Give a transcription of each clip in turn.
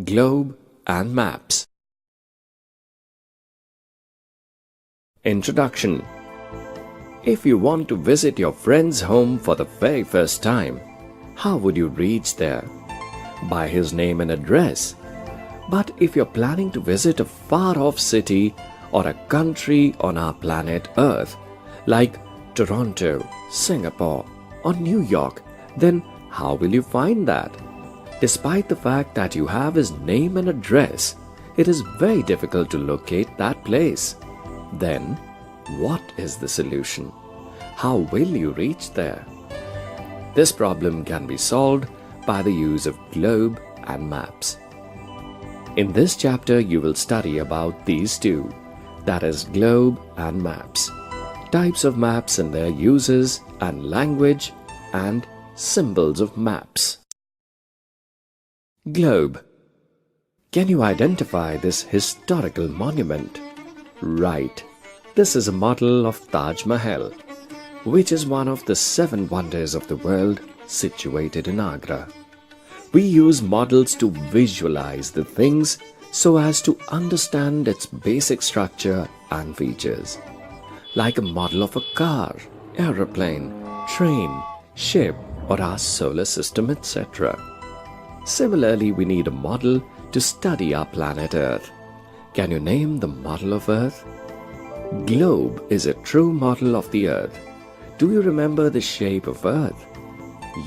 Globe and maps. Introduction. If you want to visit your friend's home for the very first time, how would you reach there? By his name and address. But if you're planning to visit a far-off city or a country on our planet Earth, like Toronto, Singapore, or New York, then how will you find that? Despite the fact that you have his name and address, it is very difficult to locate that place. Then, what is the solution? How will you reach there? This problem can be solved by the use of globe and maps. In this chapter, you will study about these two, that is globe and maps, types of maps and their uses and language and symbols of maps. Globe. Can you identify this historical monument? Right. This is a model of Taj Mahal, which is one of the 7 wonders of the world situated in Agra. We use models to visualize the things so as to understand its basic structure and features, like a model of a car, aeroplane, train, ship, or our solar system, etc. Similarly, we need a model to study our planet Earth. Can you name the model of Earth? Globe is a true model of the Earth. Do you remember the shape of Earth?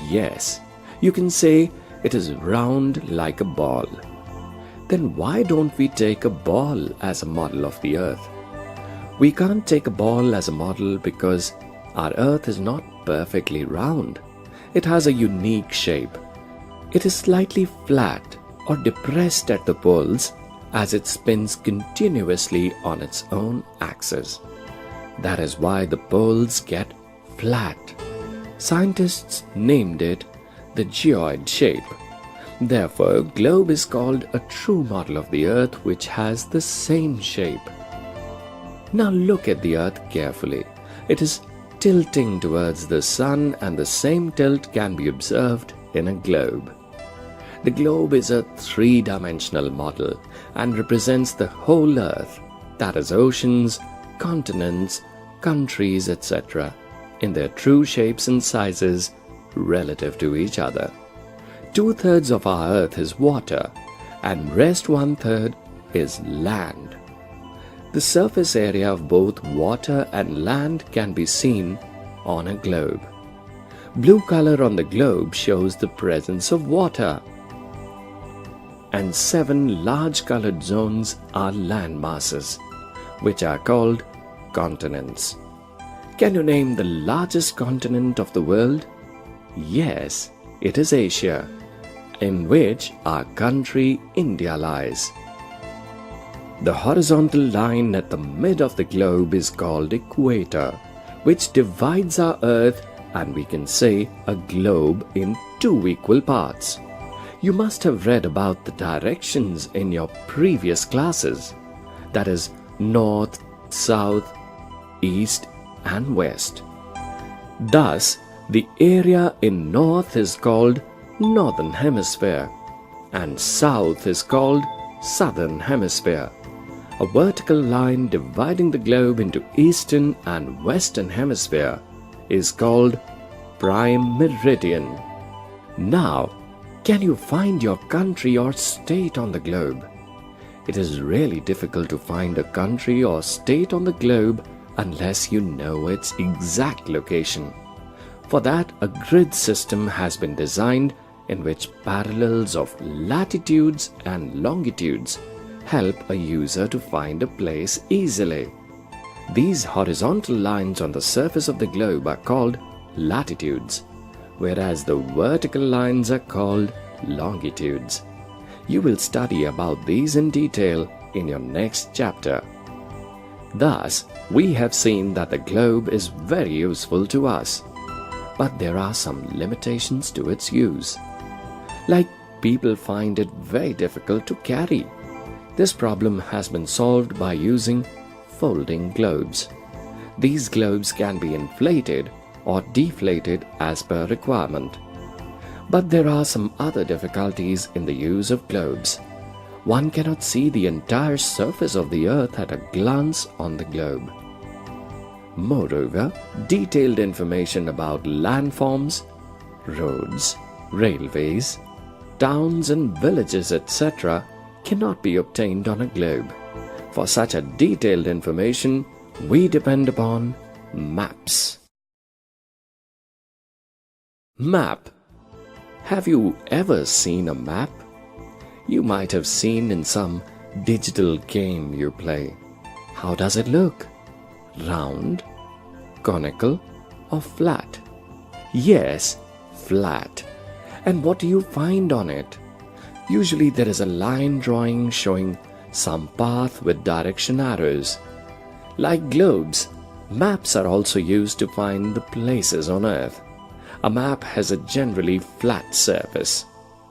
Yes, you can say it is round like a ball. Then why don't we take a ball as a model of the Earth? We can't take a ball as a model because our Earth is not perfectly round. It has a unique shape. It is slightly flat or depressed at the poles as it spins continuously on its own axis. That is why the poles get flat. Scientists named it the geoid shape. Therefore, globe is called a true model of the Earth which has the same shape. Now look at the Earth carefully. It is tilting towards the sun, and the same tilt can be observed in a globe. The globe is a 3-dimensional model and represents the whole Earth, that is oceans, continents, countries, etc., in their true shapes and sizes relative to each other. 2/3 of our Earth is water and rest 1/3 is land. The surface area of both water and land can be seen on a globe. Blue color on the globe shows the presence of water, and 7 large colored zones are land masses, which are called continents. Can you name the largest continent of the world? Yes, it is Asia, in which our country India lies. The horizontal line at the mid of the globe is called equator, which divides our Earth, and we can say a globe, in 2 equal parts. You must have read about the directions in your previous classes, that is north, south, east and west. Thus, the area in north is called Northern Hemisphere and south is called Southern Hemisphere. A vertical line dividing the globe into Eastern and Western Hemisphere is called Prime Meridian. Now, can you find your country or state on the globe? It is really difficult to find a country or state on the globe unless you know its exact location. For that, a grid system has been designed in which parallels of latitudes and longitudes help a user to find a place easily. These horizontal lines on the surface of the globe are called latitudes, whereas the vertical lines are called longitudes. You will study about these in detail in your next chapter. Thus, we have seen that the globe is very useful to us, but there are some limitations to its use. Like, people find it very difficult to carry. This problem has been solved by using folding globes. These globes can be inflated or deflated as per requirement. But there are some other difficulties in the use of globes. one cannot see the entire surface of the earth at a glance on the globe. Moreover, detailed information about landforms, roads, railways, towns and villages, etc. cannot be obtained on a globe. For such a detailed information, we depend upon maps. Map. Have you ever seen a map? You might have seen in some digital game you play. How does it look? Round, conical, or flat? Yes, flat. And what do you find on it? Usually there is a line drawing showing some path with direction arrows. Like globes, maps are also used to find the places on Earth. A map has a generally flat surface.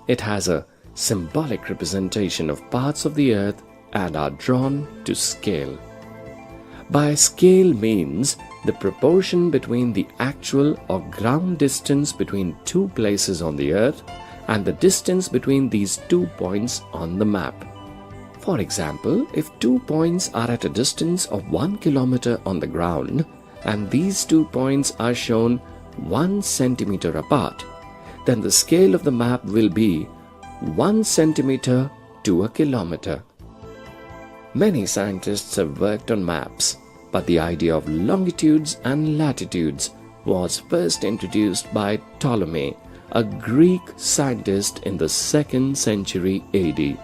It has a symbolic representation of parts of the Earth and are drawn to scale. By scale means the proportion between the actual or ground distance between two places on the Earth and the distance between these 2 points on the map. For example, if 2 points are at a distance of 1 kilometer on the ground and these 2 points are shown 1 centimeter apart, then the scale of the map will be 1 centimeter to a kilometer. Many scientists have worked on maps, but the idea of longitudes and latitudes was first introduced by Ptolemy, a Greek scientist in the 2nd century AD.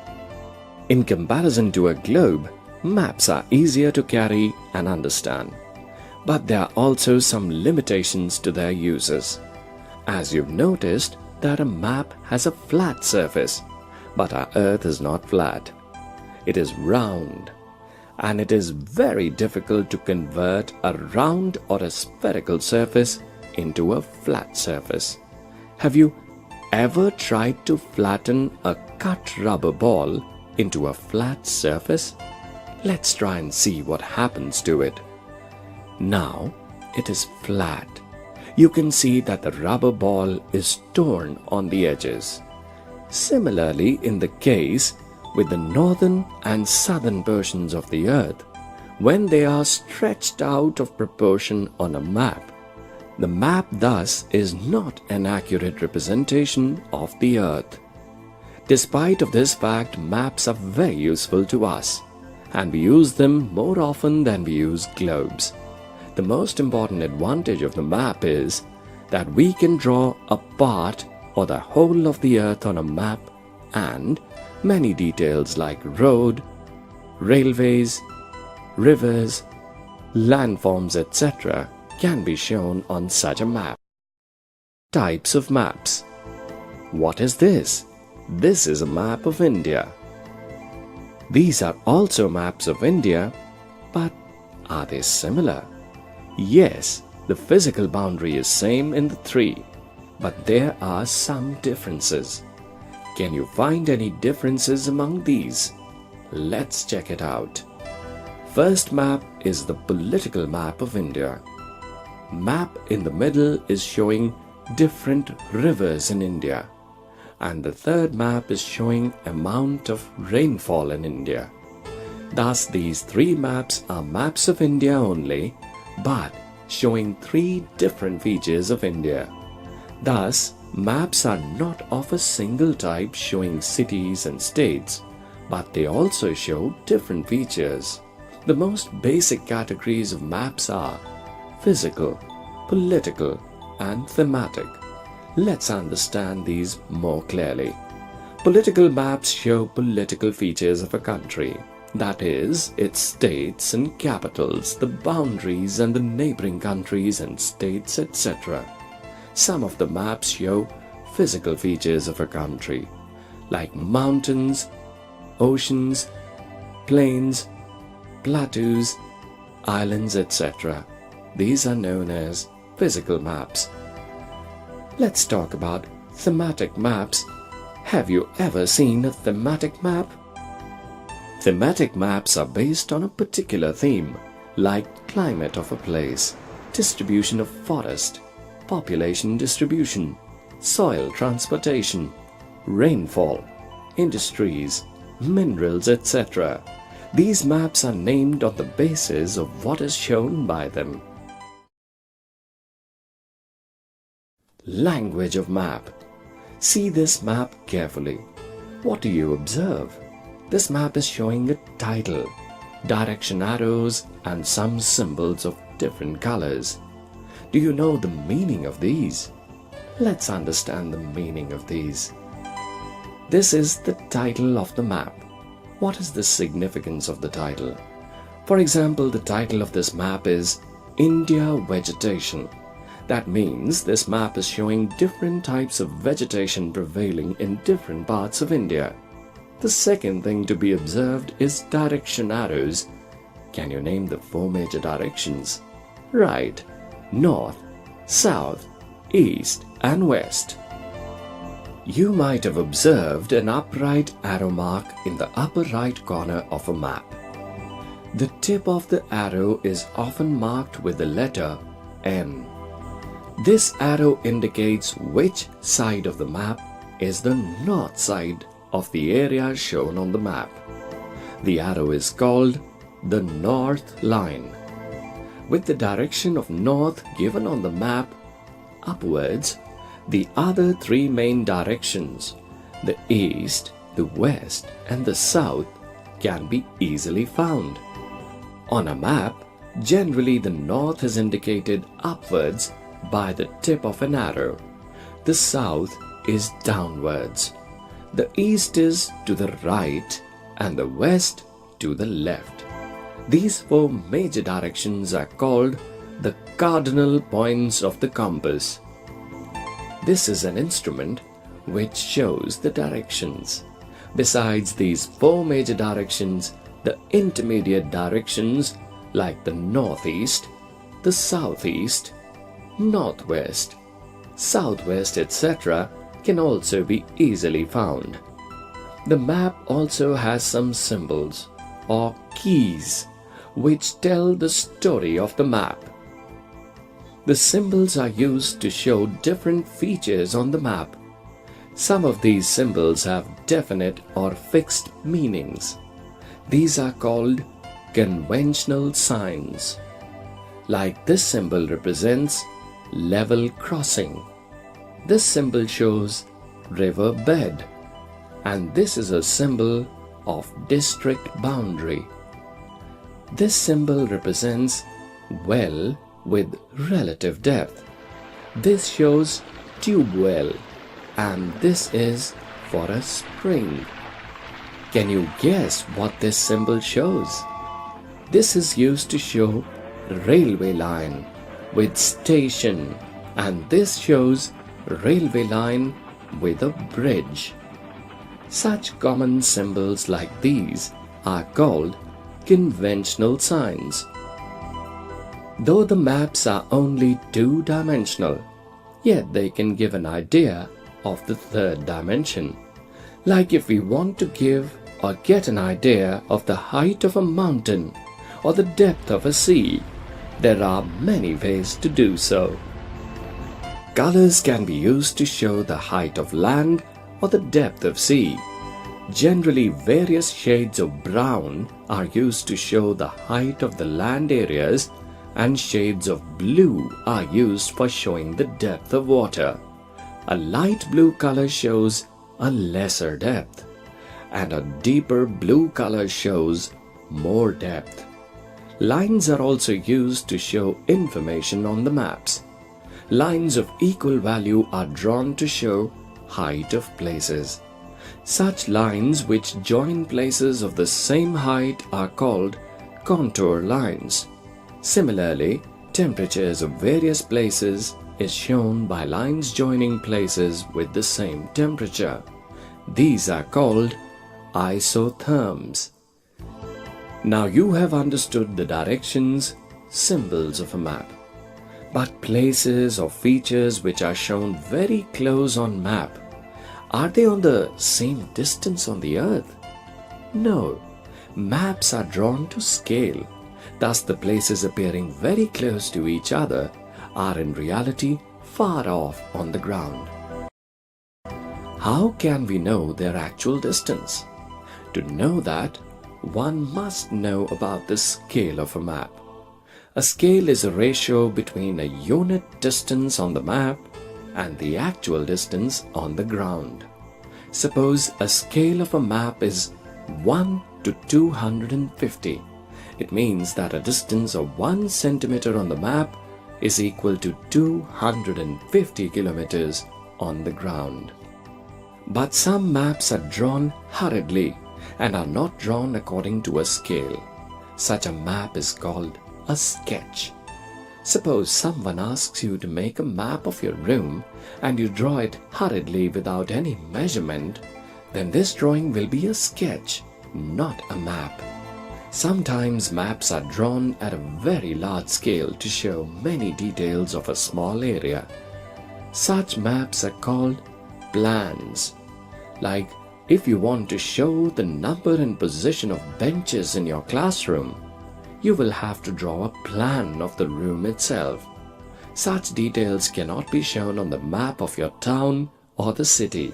In comparison to a globe, maps are easier to carry and understand. But there are also some limitations to their uses. As you've noticed that a map has a flat surface, but our Earth is not flat. It is round, and it is very difficult to convert a round or a spherical surface into a flat surface. Have you ever tried to flatten a cut rubber ball into a flat surface? Let's try and see what happens to it. Now it is flat. You can see that the rubber ball is torn on the edges. Similarly, in the case with the northern and southern portions of the Earth, when they are stretched out of proportion on a map, the map thus is not an accurate representation of the Earth. Despite of this fact, maps are very useful to us, and we use them more often than we use globes. The most important advantage of the map is that we can draw a part or the whole of the Earth on a map, and many details like road, railways, rivers, landforms, etc. can be shown on such a map. Types of maps. What is this? This is a map of India. These are also maps of India, but are they similar? Yes, the physical boundary is same in the three, but there are some differences. Can you find any differences among these? Let's check it out. First map is the political map of India. Map in the middle is showing different rivers in India, and the third map is showing amount of rainfall in India. Thus, these three maps are maps of India only, but showing three different features of India. Thus, maps are not of a single type showing cities and states, but they also show different features. The most basic categories of maps are physical, political, and thematic. Let's understand these more clearly. Political maps show political features of a country. That is, its states and capitals, the boundaries and the neighboring countries and states, etc. Some of the maps show physical features of a country, like mountains, oceans, plains, plateaus, islands, etc. These are known as physical maps. Let's talk about thematic maps. Have you ever seen a thematic map? Thematic maps are based on a particular theme, like climate of a place, distribution of forest, population distribution, soil transportation, rainfall, industries, minerals, etc. These maps are named on the basis of what is shown by them. Language of map. See this map carefully. What do you observe? This map is showing a title, direction arrows, and some symbols of different colors. Do you know the meaning of these? Let's understand the meaning of these. This is the title of the map. What is the significance of the title? For example, the title of this map is India Vegetation. That means this map is showing different types of vegetation prevailing in different parts of India. The second thing to be observed is direction arrows. Can you name the 4 major directions? Right, north, south, east, and west. You might have observed an upright arrow mark in the upper right corner of a map. The tip of the arrow is often marked with the letter N. This arrow indicates which side of the map is the north side of the area shown on the map. The arrow is called the north line. With the direction of north given on the map upwards, the other 3 main directions, the east, the west, and the south, can be easily found. On a map, generally the north is indicated upwards by the tip of an arrow. The south is downwards. The east is to the right and the west to the left. These 4 major directions are called the cardinal points of the compass. This is an instrument which shows the directions. Besides these 4 major directions, the intermediate directions like the northeast, the southeast, northwest, southwest, etc. can also be easily found. The map also has some symbols or keys which tell the story of the map. The symbols are used to show different features on the map. Some of these symbols have definite or fixed meanings. These are called conventional signs. Like this symbol represents level crossing. This symbol shows river bed, and this is a symbol of district boundary. This symbol represents well with relative depth. This shows tube well, and this is for a spring. Can you guess what this symbol shows? This is used to show railway line with station, and this shows railway line with a bridge. Such common symbols like these are called conventional signs. Though the maps are only 2-dimensional, yet they can give an idea of the 3rd dimension. Like if we want to give or get an idea of the height of a mountain or the depth of a sea, there are many ways to do so. Colors can be used to show the height of land or the depth of sea. Generally, various shades of brown are used to show the height of the land areas, and shades of blue are used for showing the depth of water. A light blue color shows a lesser depth, and a deeper blue color shows more depth. Lines are also used to show information on the maps. Lines of equal value are drawn to show height of places. Such lines which join places of the same height are called contour lines. Similarly, temperatures of various places is shown by lines joining places with the same temperature. These are called isotherms. Now you have understood the directions, symbols of a map. But places or features which are shown very close on map, are they on the same distance on the earth? No. Maps are drawn to scale. Thus the places appearing very close to each other are in reality far off on the ground. How can we know their actual distance? To know that, one must know about the scale of a map. A scale is a ratio between a unit distance on the map and the actual distance on the ground. Suppose a scale of a map is 1 to 250. It means that a distance of 1 centimeter on the map is equal to 250 kilometers on the ground. But some maps are drawn hurriedly and are not drawn according to a scale. Such a map is called a sketch. Suppose someone asks you to make a map of your room and you draw it hurriedly without any measurement, then this drawing will be a sketch, not a map. Sometimes maps are drawn at a very large scale to show many details of a small area. Such maps are called plans. Like if you want to show the number and position of benches in your classroom, you will have to draw a plan of the room itself. Such details cannot be shown on the map of your town or the city.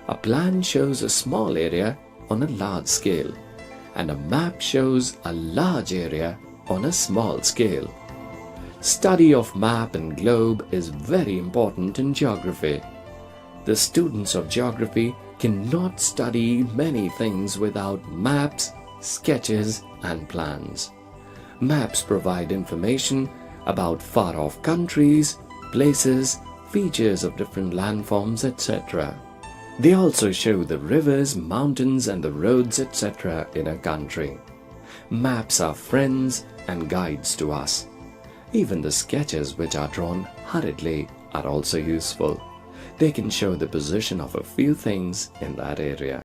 A plan shows a small area on a large scale, and a map shows a large area on a small scale. Study of map and globe is very important in geography. The students of geography cannot study many things without maps, sketches, and plans. Maps provide information about far-off countries, places, features of different landforms, etc. They also show the rivers, mountains, and the roads, etc. in a country. Maps are friends and guides to us. Even the sketches which are drawn hurriedly are also useful. They can show the position of a few things in that area.